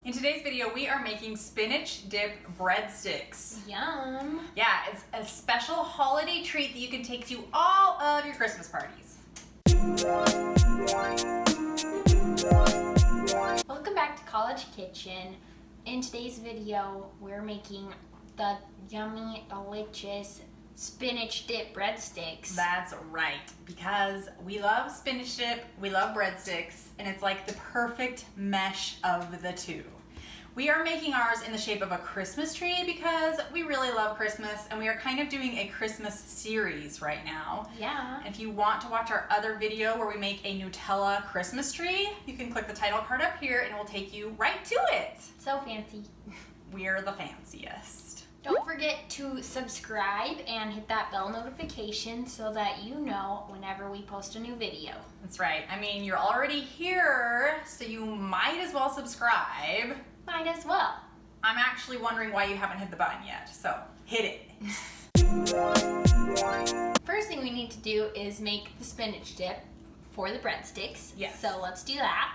In today's video, we are making spinach dip breadsticks. Yum. Yeah, it's a special holiday treat that you can take to all of your Christmas parties. Welcome back to College Kitchen. In today's video, we're making the yummy, delicious spinach dip breadsticks. That's right, because we love spinach dip, we love breadsticks, and it's like the perfect mesh of the two. We are making ours in the shape of a Christmas tree because we really love Christmas, and we are kind of doing a Christmas series right now. Yeah. If you want to watch our other video where we make a Nutella Christmas tree, you can click the title card up here and it will take you right to it. So fancy. We're the fanciest. Don't forget to subscribe and hit that bell notification so that you know whenever we post a new video. That's right. I mean, you're already here, so you might as well subscribe. Might as well. I'm actually wondering why you haven't hit the button yet, so hit it. First thing we need to do is make the spinach dip for the breadsticks. Yes. So let's do that.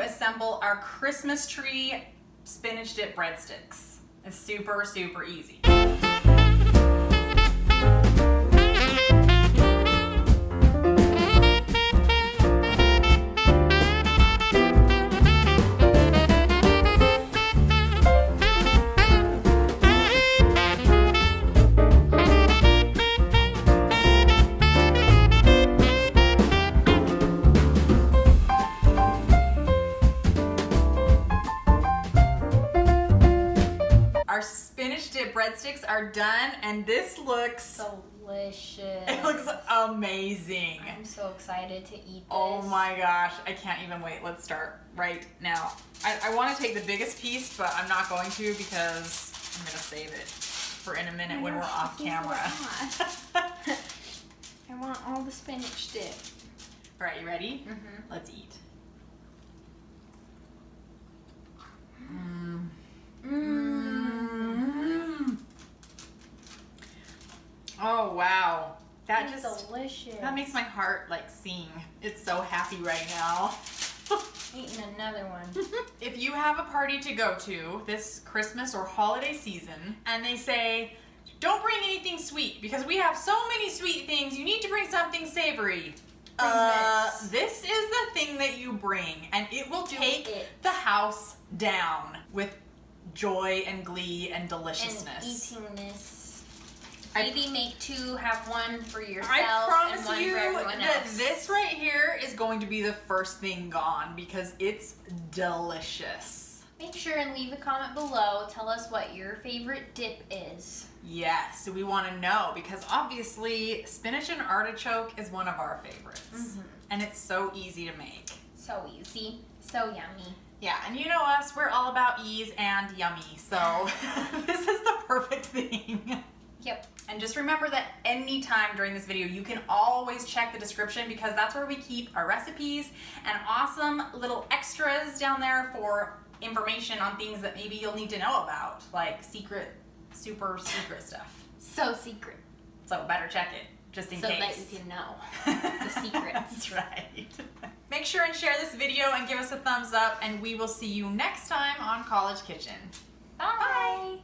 Assemble our Christmas tree spinach dip breadsticks. It's super, super easy. Our spinach dip breadsticks are done, and this looks delicious. It looks amazing. I'm so excited to eat this. Oh my gosh, I can't even wait. Let's start right now. I want to take the biggest piece, but I'm not going to because I'm going to save it for in a minute when we're off camera. I want all the spinach dip. All right, you ready? Mm-hmm. Let's eat. Oh wow, that it's just delicious. That makes my heart like sing. It's so happy right now. Eating another one. If you have a party to go to this Christmas or holiday season and they say, don't bring anything sweet because we have so many sweet things, you need to bring something savory. This is the thing that you bring, and it will take the house down with joy and glee and deliciousness. And eating this. Maybe make two, have one for yourself I promise and one you for everyone that else. this right here is going to be the first thing gone because it's delicious. Make sure and leave a comment below. Tell us what your favorite dip is. Yes, we want to know because obviously spinach and artichoke is one of our favorites. Mm-hmm. And it's so easy to make. So easy, so yummy. Yeah, and you know us, we're all about ease and yummy, so this is the perfect thing. Yep. And just remember that anytime during this video, you can always check the description because that's where we keep our recipes and awesome little extras down there for information on things that maybe you'll need to know about, like secret, super secret stuff. So secret. So better check it, just in case. So that you can know the secrets. That's right. Make sure and share this video and give us a thumbs up, and we will see you next time on College Kitchen. Bye.